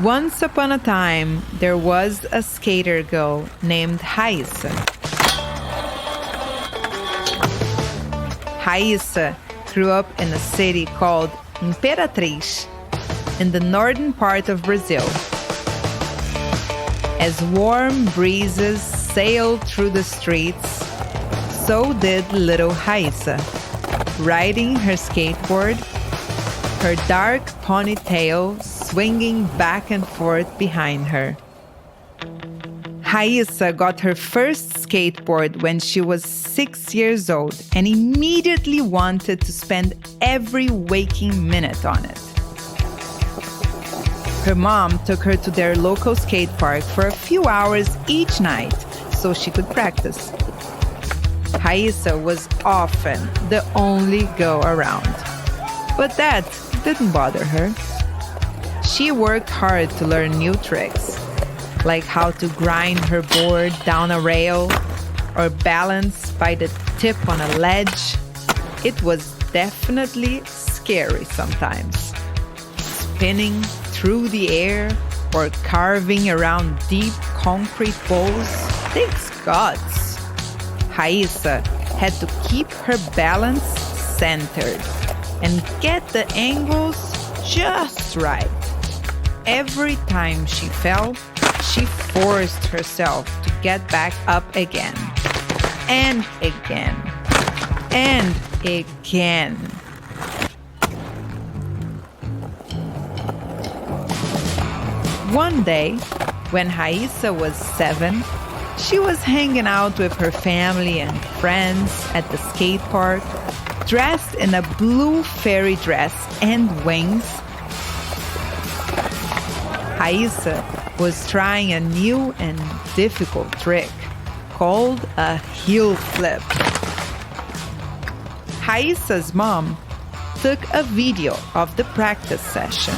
Once upon a time, there was a skater girl named Raissa. Raissa grew up in a city called Imperatriz, in the northern part of Brazil. As warm breezes sailed through the streets, so did little Raissa, riding her skateboard, her dark ponytail swinging back and forth behind her. Raissa got her first skateboard when she was 6 years old and immediately wanted to spend every waking minute on it. Her mom took her to their local skate park for a few hours each night so she could practice. Raissa was often the only girl around, but that didn't bother her. She worked hard to learn new tricks, like how to grind her board down a rail or balance by the tip on a ledge. It was definitely scary sometimes. Spinning through the air or carving around deep concrete bowls takes guts. Raissa had to keep her balance centered and get the angles just right. Every time she fell, she forced herself to get back up again. And again. And again. One day, when Raissa was 7, she was hanging out with her family and friends at the skate park, dressed in a blue fairy dress and wings. Raissa was trying a new and difficult trick called a heel flip. Raissa's mom took a video of the practice session.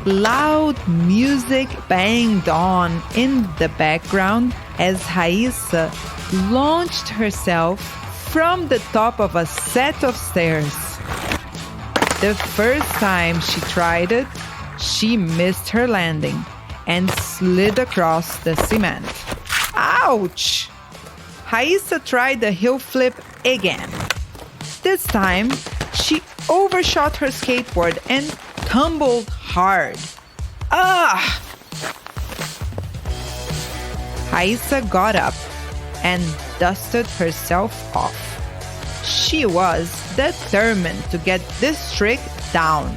Loud music banged on in the background as Raissa launched herself from the top of a set of stairs. The first time she tried it, she missed her landing and slid across the cement. Ouch! Raissa tried the heel flip again. This time, she overshot her skateboard and tumbled hard. Ah! Raissa got up and dusted herself off. She was determined to get this trick down.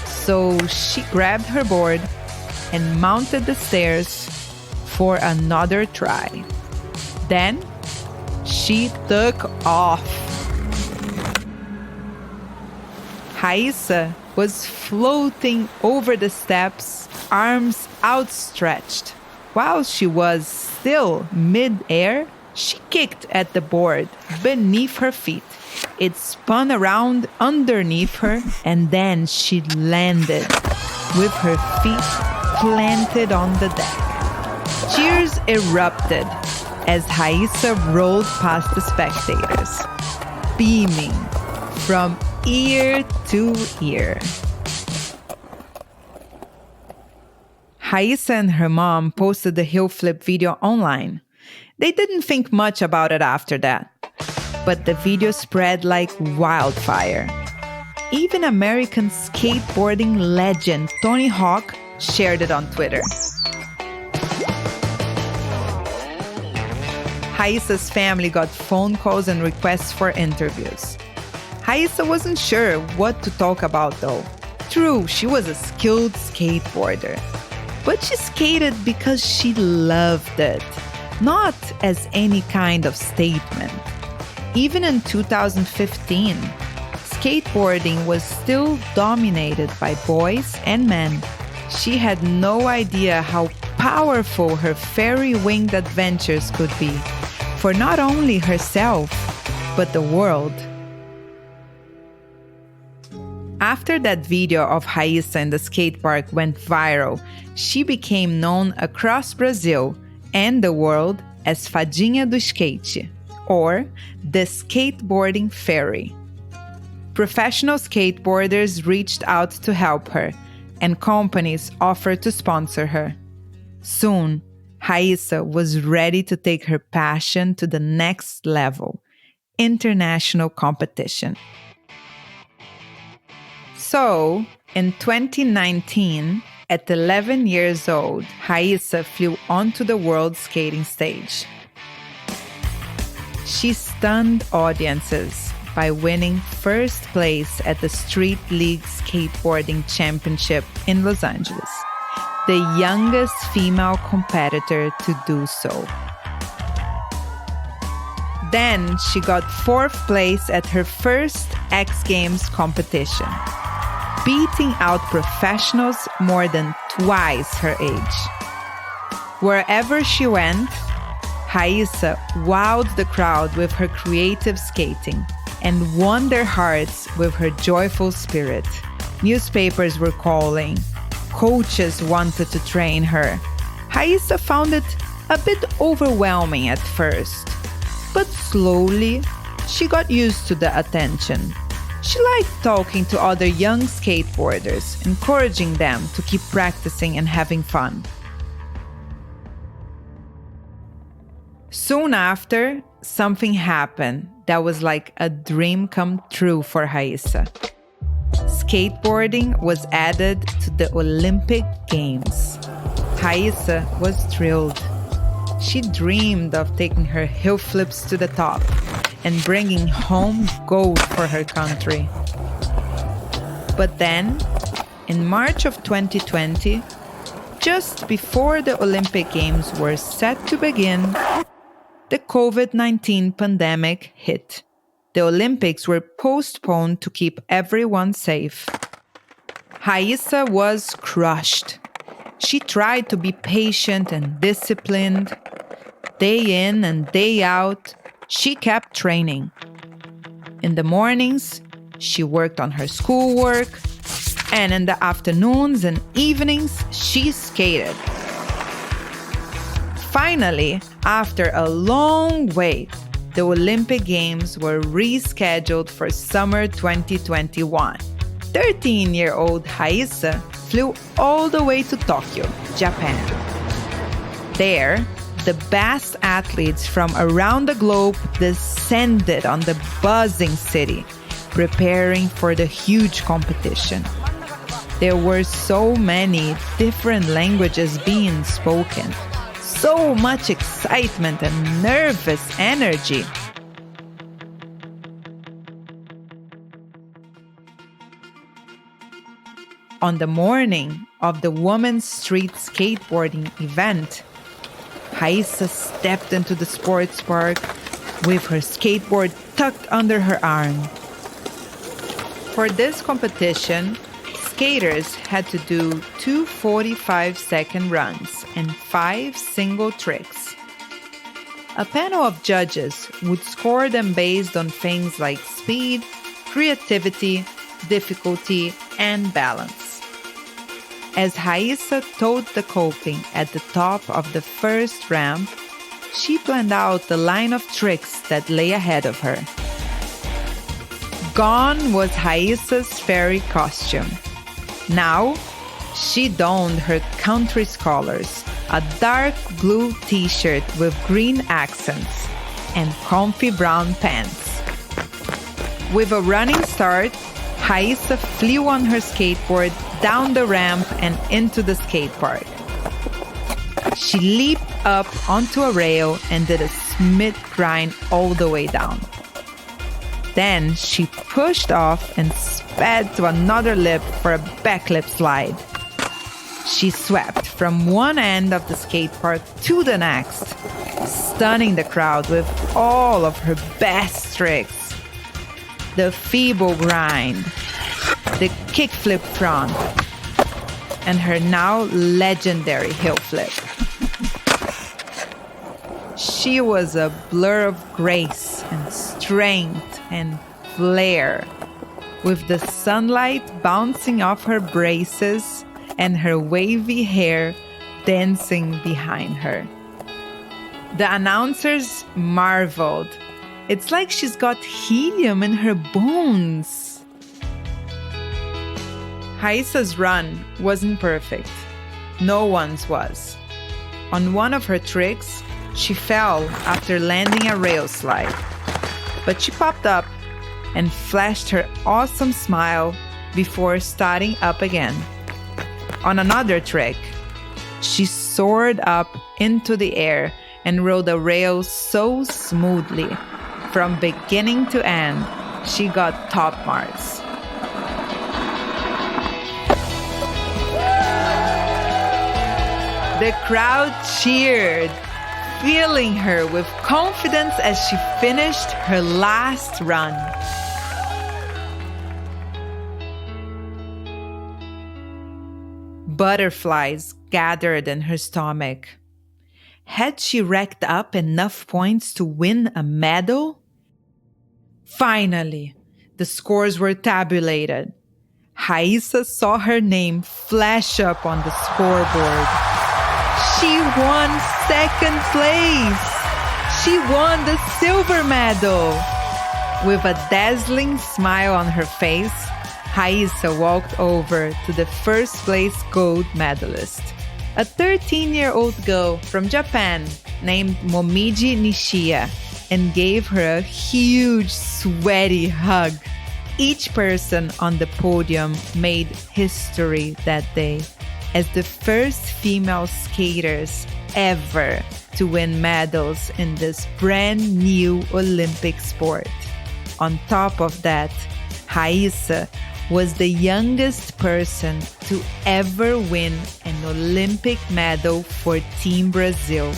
So she grabbed her board and mounted the stairs for another try. Then she took off. Raissa was floating over the steps, arms outstretched. While she was still mid-air, she kicked at the board beneath her feet. It spun around underneath her, and then she landed with her feet planted on the deck. Cheers erupted as Raissa rolled past the spectators, beaming from ear to ear. Raissa and her mom posted the heel flip video online. They didn't think much about it after that, but the video spread like wildfire. Even American skateboarding legend Tony Hawk shared it on Twitter. Raissa's family got phone calls and requests for interviews. Raissa wasn't sure what to talk about though. True, she was a skilled skateboarder, but she skated because she loved it, not as any kind of statement. Even in 2015, skateboarding was still dominated by boys and men. She had no idea how powerful her fairy-winged adventures could be for not only herself, but the world. After that video of Raissa in the skate park went viral, she became known across Brazil and the world as Fadinha do Skate, or the skateboarding fairy. Professional skateboarders reached out to help her, and companies offered to sponsor her. Soon, Raissa was ready to take her passion to the next level, international competition. So, in 2019, at 11 years old, Raissa flew onto the world skating stage. She stunned audiences by winning first place at the Street League Skateboarding Championship in Los Angeles, the youngest female competitor to do so. Then she got fourth place at her first X Games competition, beating out professionals more than twice her age. Wherever she went, Raissa wowed the crowd with her creative skating and won their hearts with her joyful spirit. Newspapers were calling. Coaches wanted to train her. Raissa found it a bit overwhelming at first, but slowly she got used to the attention. She liked talking to other young skateboarders, encouraging them to keep practicing and having fun. Soon after, something happened that was like a dream come true for Raissa. Skateboarding was added to the Olympic Games. Raissa was thrilled. She dreamed of taking her hill flips to the top and bringing home gold for her country. But then, in March of 2020, just before the Olympic Games were set to begin, the COVID-19 pandemic hit. The Olympics were postponed to keep everyone safe. Raissa was crushed. She tried to be patient and disciplined. Day in and day out, she kept training. In the mornings, she worked on her schoolwork, and in the afternoons and evenings, she skated. Finally, after a long wait, the Olympic Games were rescheduled for summer 2021. 13-year-old Raissa flew all the way to Tokyo, Japan. There, the best athletes from around the globe descended on the buzzing city, preparing for the huge competition. There were so many different languages being spoken. So much excitement and nervous energy. On the morning of the Women's Street Skateboarding event, Raissa stepped into the sports park with her skateboard tucked under her arm. For this competition, skaters had to do 2 45-second runs and 5 single tricks. A panel of judges would score them based on things like speed, creativity, difficulty, and balance. As Raissa towed the coping at the top of the first ramp, she planned out the line of tricks that lay ahead of her. Gone was Raissa's fairy costume. Now, she donned her country's colors, a dark blue t-shirt with green accents, and comfy brown pants. With a running start, Raissa flew on her skateboard down the ramp and into the skate park. She leaped up onto a rail and did a Smith grind all the way down. Then she pushed off and sped to another lip for a backlip slide. She swept from one end of the skate park to the next, stunning the crowd with all of her best tricks. The feeble grind, the kickflip front, and her now legendary hill flip. She was a blur of grace and strength and flair, with the sunlight bouncing off her braces and her wavy hair dancing behind her. The announcers marveled. It's like she's got helium in her bones. Raissa's run wasn't perfect. No one's was. On one of her tricks, she fell after landing a rail slide. But she popped up and flashed her awesome smile before starting up again. On another trick, she soared up into the air and rode the rail so smoothly. From beginning to end, she got top marks. The crowd cheered, filling her with confidence as she finished her last run. Butterflies gathered in her stomach. Had she racked up enough points to win a medal? Finally, the scores were tabulated. Raissa saw her name flash up on the scoreboard. She won second place. She won the silver medal. With a dazzling smile on her face, Raissa walked over to the first place gold medalist, a 13-year-old girl from Japan named Momiji Nishiya, and gave her a huge, sweaty hug. Each person on the podium made history that day as the first female skaters ever to win medals in this brand new Olympic sport. On top of that, Raissa was the youngest person to ever win an Olympic medal for Team Brazil.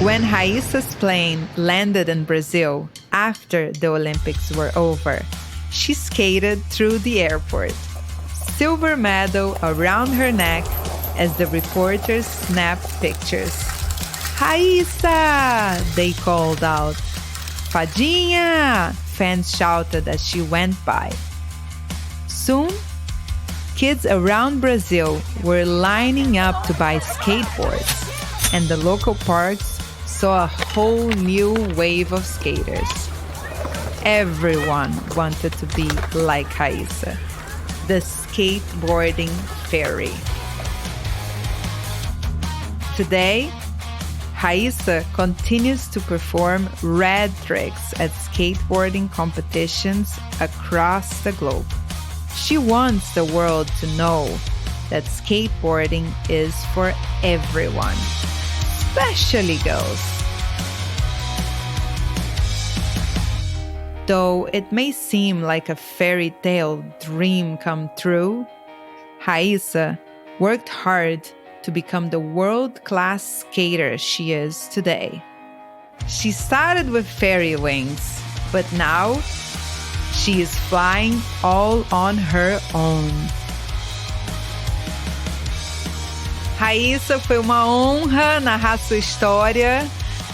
When Raissa's plane landed in Brazil after the Olympics were over, she skated through the airport, silver medal around her neck as the reporters snapped pictures. "Raissa!" they called out. "Fadinha!" fans shouted as she went by. Soon, kids around Brazil were lining up to buy skateboards, and the local parks saw a whole new wave of skaters. Everyone wanted to be like Raissa, the skateboarding fairy. Today, Raissa continues to perform rad tricks at skateboarding competitions across the globe. She wants the world to know that skateboarding is for everyone, especially girls. Though it may seem like a fairy tale dream come true, Raissa worked hard to become the world-class skater she is today. She started with fairy wings, but now she is flying all on her own. Raissa, foi uma honra narrar sua história.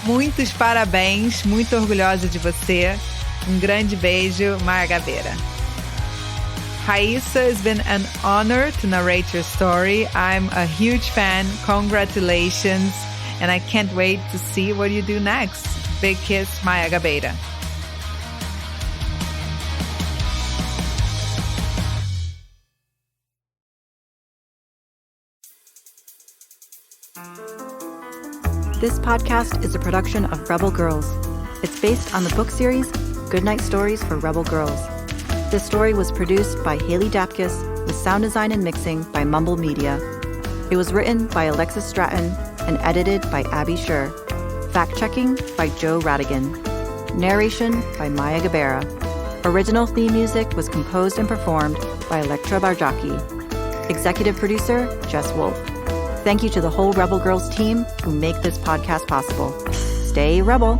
Muitos parabéns, muito orgulhosa de você. Um grande beijo, Maya Gabeira. Raissa, it's been an honor to narrate your story. I'm a huge fan. Congratulations. And I can't wait to see what you do next. Big kiss, Maya Gabeira. This podcast is a production of Rebel Girls. It's based on the book series Goodnight Stories for Rebel Girls. This story was produced by Haley Dapkus with sound design and mixing by Mumble Media. It was written by Alexis Stratton and edited by Abby Scher. Fact-checking by Joe Radigan. Narration by Maya Gabeira. Original theme music was composed and performed by Electra Barjaki. Executive producer, Jess Wolf. Thank you to the whole Rebel Girls team who make this podcast possible. Stay Rebel!